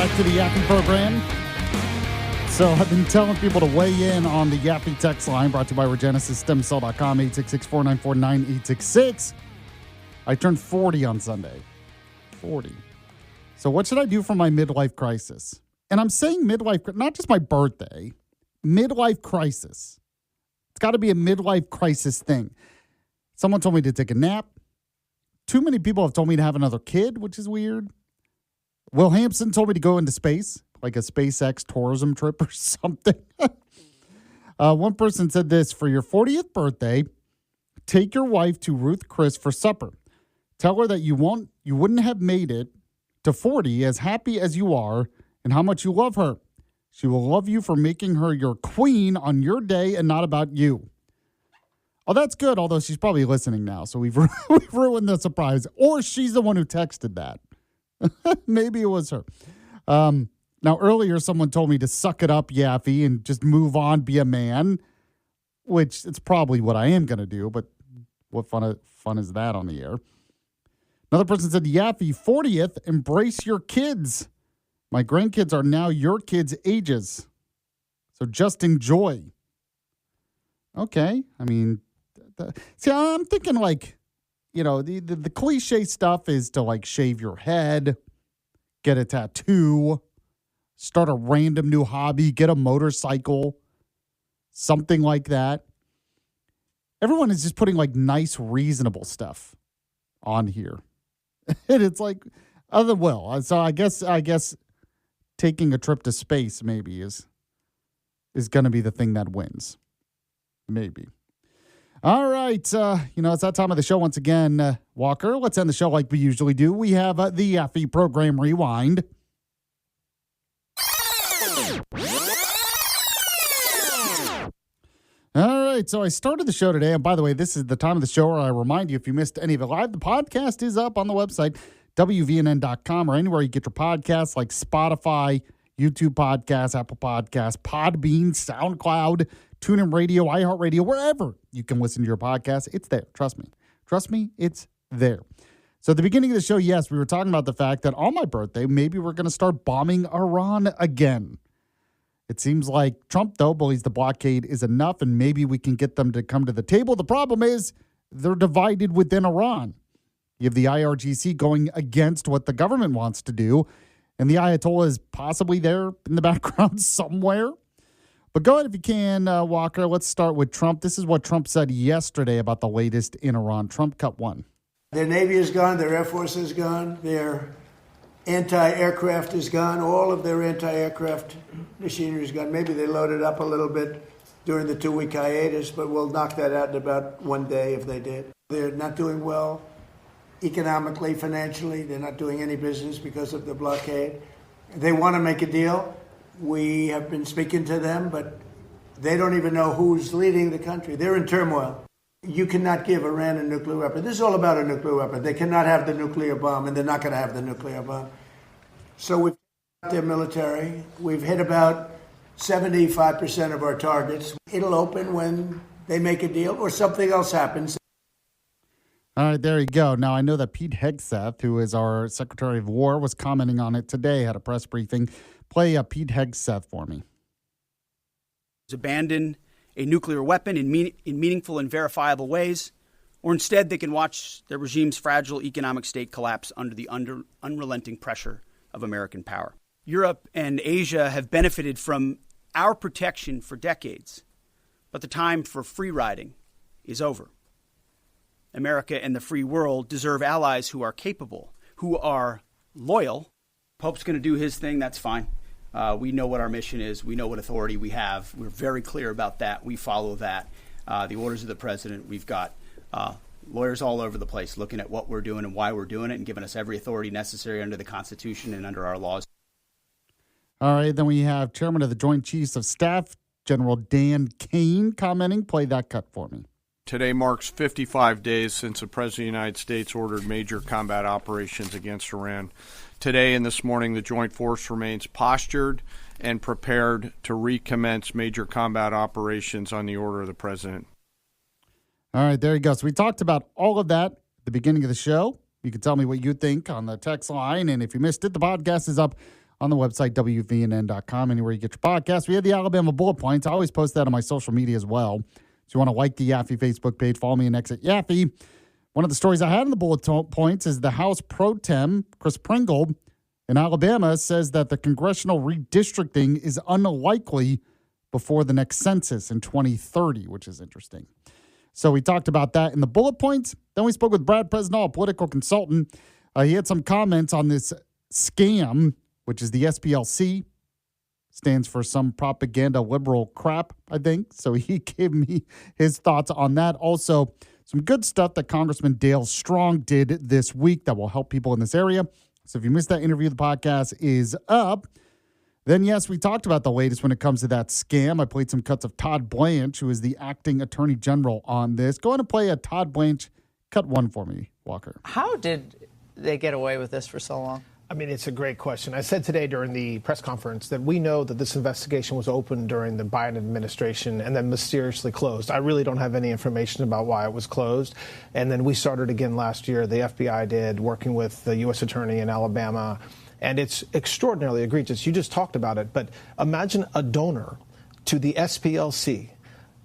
back to the Yaffee program. So I've been telling people to weigh in on the Yaffee text line brought to you by RegenesisStemCell.com, 866-494-9866. I turned 40 on Sunday. 40. So what should I do for my midlife crisis? And I'm saying midlife, not just my birthday, midlife crisis. It's got to be a midlife crisis thing. Someone told me to take a nap. Too many people have told me to have another kid, which is weird. Will Hampson told me to go into space, like a SpaceX tourism trip or something. One person said this: for your 40th birthday, take your wife to Ruth Chris for supper. Tell her that you wouldn't have made it to 40 as happy as you are and how much you love her. She will love you for making her your queen on your day and not about you. Oh, that's good, although she's probably listening now, so we've ruined the surprise. Or she's the one who texted that. Maybe it was her. Now, earlier, someone told me to suck it up, Yaffee, and just move on, be a man, which it's probably what I am going to do, but what fun is that on the air? Another person said, Yaffee, 40th, embrace your kids. My grandkids are now your kids' ages, so just enjoy. Okay, I mean, see, I'm thinking like, you know, the cliche stuff is to like shave your head, get a tattoo, start a random new hobby, get a motorcycle, something like that. Everyone is just putting like nice, reasonable stuff on here. And it's like, so I guess taking a trip to space maybe is going to be the thing that wins. Maybe. All right, it's that time of the show once again, Walker. Let's end the show like we usually do. We have the Yaffee program rewind. All right, so I started the show today, and by the way, this is the time of the show where I remind you, if you missed any of it live, the podcast is up on the website, WVNN.com, or anywhere you get your podcasts like Spotify, YouTube Podcasts, Apple Podcasts, Podbean, SoundCloud, TuneIn Radio, iHeartRadio, wherever you can listen to your podcast. It's there. Trust me. Trust me, it's there. So at the beginning of the show, yes, we were talking about the fact that on my birthday, maybe we're going to start bombing Iran again. It seems like Trump, though, believes the blockade is enough and maybe we can get them to come to the table. The problem is they're divided within Iran. You have the IRGC going against what the government wants to do, and the Ayatollah is possibly there in the background somewhere. But go ahead if you can, Walker. Let's start with Trump. This is what Trump said yesterday about the latest in Iran. Trump cut one. Their Navy is gone. Their Air Force is gone. Their anti-aircraft is gone. All of their anti-aircraft machinery is gone. Maybe they loaded up a little bit during the 2-week hiatus, but we'll knock that out in about one day if they did. They're not doing well economically, financially. They're not doing any business because of the blockade. They want to make a deal. We have been speaking to them, but they don't even know who's leading the country. They're in turmoil. You cannot give Iran a nuclear weapon. This is all about a nuclear weapon. They cannot have the nuclear bomb, and they're not going to have the nuclear bomb. So we've got their military. We've hit about 75% of our targets. It'll open when they make a deal or something else happens. All right, there you go. Now, I know that Pete Hegseth, who is our Secretary of War, was commenting on it today, had a press briefing. Play Pete Hegseth for me. Abandon a nuclear weapon in meaningful and verifiable ways, or instead they can watch their regime's fragile economic state collapse under the unrelenting pressure of American power. Europe and Asia have benefited from our protection for decades, but the time for free riding is over. America and the free world deserve allies who are capable, who are loyal. Pope's going to do his thing, that's fine. We know what our mission is. We know what authority we have. We're very clear about that. We follow that. The orders of the president, we've got lawyers all over the place looking at what we're doing and why we're doing it and giving us every authority necessary under the Constitution and under our laws. All right, then we have Chairman of the Joint Chiefs of Staff, General Dan Kane, commenting. Play that cut for me. Today marks 55 days since the President of the United States ordered major combat operations against Iran. Today and this morning, the Joint Force remains postured and prepared to recommence major combat operations on the order of the President. All right, there you go. So we talked about all of that at the beginning of the show. You can tell me what you think on the text line. And if you missed it, the podcast is up on the website, WVNN.com, anywhere you get your podcast. We had the Alabama bullet points. I always post that on my social media as well. So you want to like the Yaffee Facebook page, follow me on X at Yaffee. One of the stories I had in the bullet points is the House Pro Tem, Chris Pringle, in Alabama, says that the congressional redistricting is unlikely before the next census in 2030, which is interesting. So we talked about that in the bullet points. Then we spoke with Brad Presnall, a political consultant. He had some comments on this scam, which is the SPLC, stands for some propaganda liberal crap, I think. So he gave me his thoughts on that. Also, some good stuff that Congressman Dale Strong did this week that will help people in this area. So if you missed that interview, the podcast is up. Then, yes, we talked about the latest when it comes to that scam. I played some cuts of Todd Blanche, who is the acting attorney general on this. Go ahead and play a Todd Blanche cut one for me, Walker. How did they get away with this for so long? I mean, it's a great question. I said today during the press conference that we know that this investigation was opened during the Biden administration and then mysteriously closed. I really don't have any information about why it was closed. And then we started again last year. The FBI did, working with the U.S. attorney in Alabama. And it's extraordinarily egregious. You just talked about it. But imagine a donor to the SPLC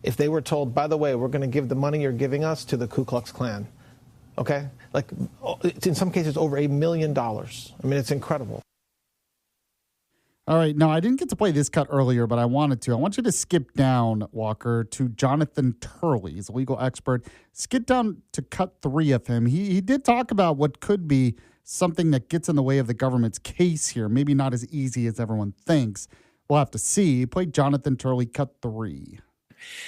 if they were told, by the way, we're going to give the money you're giving us to the Ku Klux Klan. Okay? Like, in some cases, over $1 million. I mean, it's incredible. All right. Now, I didn't get to play this cut earlier, but I wanted to. I want you to skip down, Walker, to Jonathan Turley. He's a legal expert. Skip down to cut 3 of him. He did talk about what could be something that gets in the way of the government's case here. Maybe not as easy as everyone thinks. We'll have to see. He played Jonathan Turley, cut 3.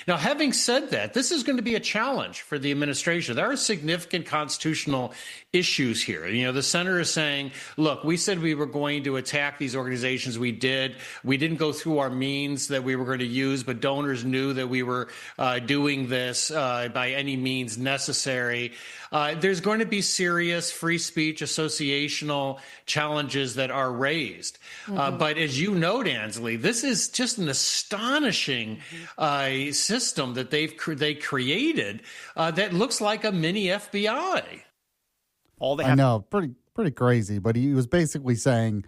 Now, having said that, this is going to be a challenge for the administration. There are significant constitutional issues here. You know, the senator is saying, look, we said we were going to attack these organizations. We did. We didn't go through our means that we were going to use, but donors knew that we were doing this by any means necessary. There's going to be serious free speech associational challenges that are raised. But as you note, Ansley, this is just an astonishing system that they created that looks like a mini FBI. I know, pretty crazy. But he was basically saying,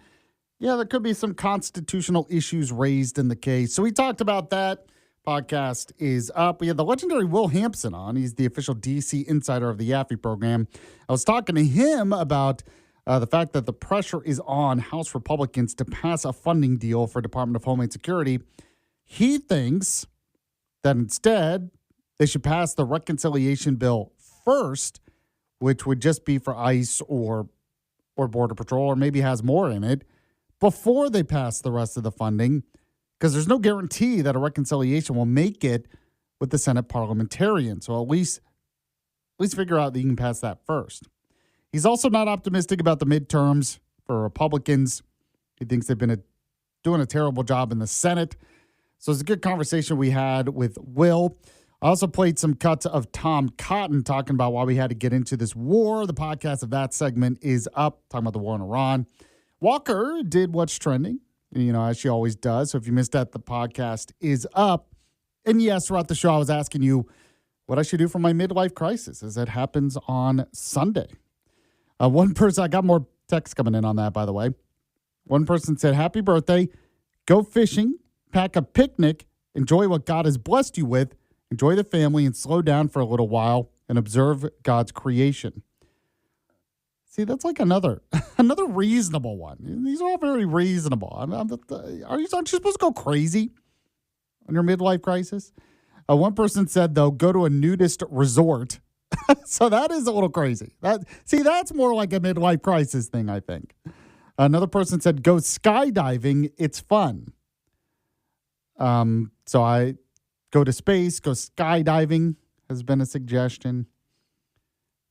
yeah, there could be some constitutional issues raised in the case. So we talked about that. Podcast is up. We had the legendary Will Hampson on. He's the official D.C. insider of the Yaffee program. I was talking to him about the fact that the pressure is on House Republicans to pass a funding deal for Department of Homeland Security. He thinks that instead they should pass the reconciliation bill first, which would just be for ICE or Border Patrol, or maybe has more in it, before they pass the rest of the funding, because there's no guarantee that a reconciliation will make it with the Senate parliamentarian. So at least figure out that you can pass that first. He's also not optimistic about the midterms for Republicans. He thinks they've been doing a terrible job in the Senate. So it's a good conversation we had with Will. I also played some cuts of Tom Cotton talking about why we had to get into this war. The podcast of that segment is up, talking about the war in Iran. Walker did What's Trending, you know, as she always does. So if you missed that, the podcast is up. And yes, throughout the show, I was asking you what I should do for my midlife crisis, as it happens on Sunday. One person, I got more texts coming in on that, by the way. One person said, happy birthday, go fishing, pack a picnic, enjoy what God has blessed you with, enjoy the family, and slow down for a little while and observe God's creation. See, that's like another reasonable one. These are all very reasonable. Aren't you supposed to go crazy on your midlife crisis? One person said, though, go to a nudist resort. So that is a little crazy. That's more like a midlife crisis thing, I think. Another person said, go skydiving. It's fun. So I go to space, go skydiving has been a suggestion.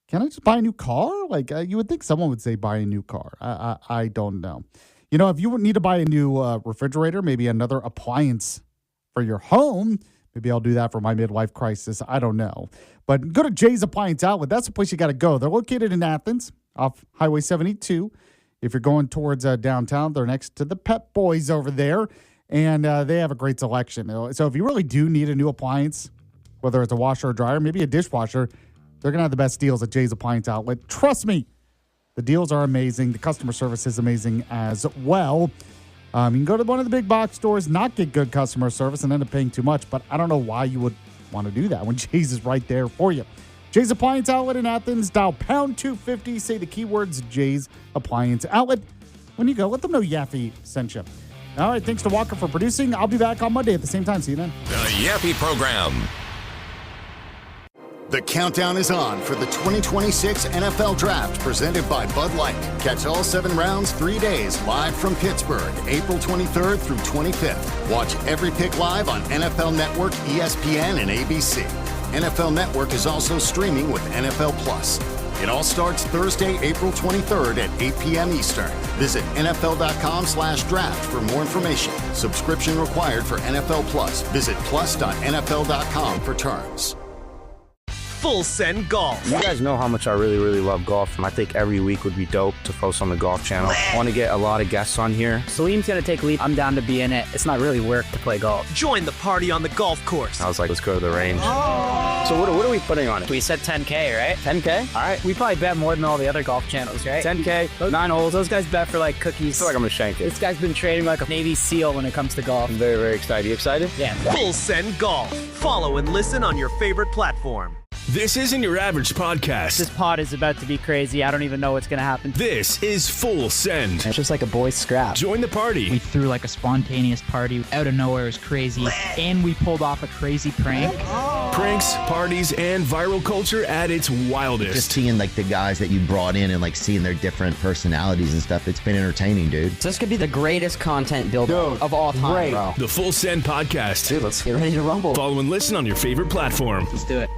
Can I just buy a new car? Like, you would think someone would say buy a new car. I don't know. You know, if you would need to buy a new refrigerator, maybe another appliance for your home, maybe I'll do that for my midlife crisis. I don't know. But go to Jay's Appliance Outlet. That's the place you got to go. They're located in Athens off Highway 72. If you're going towards downtown, they're next to the Pep Boys over there. And they have a great selection. So if you really do need a new appliance, whether it's a washer or dryer, maybe a dishwasher, they're going to have the best deals at Jay's Appliance Outlet. Trust me, the deals are amazing. The customer service is amazing as well. You can go to one of the big box stores, not get good customer service, and end up paying too much. But I don't know why you would want to do that when Jay's is right there for you. Jay's Appliance Outlet in Athens. Dial pound 250. Say the keywords Jay's Appliance Outlet. When you go, let them know Yaffee sent you. All right, thanks to Walker for producing. I'll be back on Monday at the same time. See you then. The Yaffee Program. The countdown is on for the 2026 NFL Draft presented by Bud Light. Catch all 7 rounds, 3 days, live from Pittsburgh, April 23rd through 25th. Watch every pick live on NFL Network, ESPN, and ABC. NFL Network is also streaming with NFL Plus. It all starts Thursday, April 23rd at 8 p.m. Eastern. Visit NFL.com/draft for more information. Subscription required for NFL Plus. Visit plus.nfl.com for terms. Full Send Golf. You guys know how much I really, really love golf, and I think every week would be dope to post on the Golf Channel. I want to get a lot of guests on here. Salim's going to take lead. I'm down to be in it. It's not really work to play golf. Join the party on the golf course. I was like, let's go to the range. Oh. So what are we putting on it? We said 10K, right? 10K? All right. We probably bet more than all the other golf channels, right? 10K, 9 holes. Those guys bet for like cookies. I feel like I'm going to shank it. This guy's been trading like a Navy SEAL when it comes to golf. I'm very, very excited. You excited? Yeah. Full Send Golf. Follow and listen on your favorite platform. This isn't your average podcast. This pod is about to be crazy. I don't even know what's going to happen. This is Full Send. It's just like a boys' scrap. Join the party. We threw like a spontaneous party out of nowhere. It was crazy. And we pulled off a crazy prank. Pranks, parties, and viral culture at its wildest. Just seeing like the guys that you brought in and like seeing their different personalities and stuff. It's been entertaining, dude. So this could be the greatest content builder of all time, bro. The Full Send podcast. Dude, let's get ready to rumble. Follow and listen on your favorite platform. Let's do it.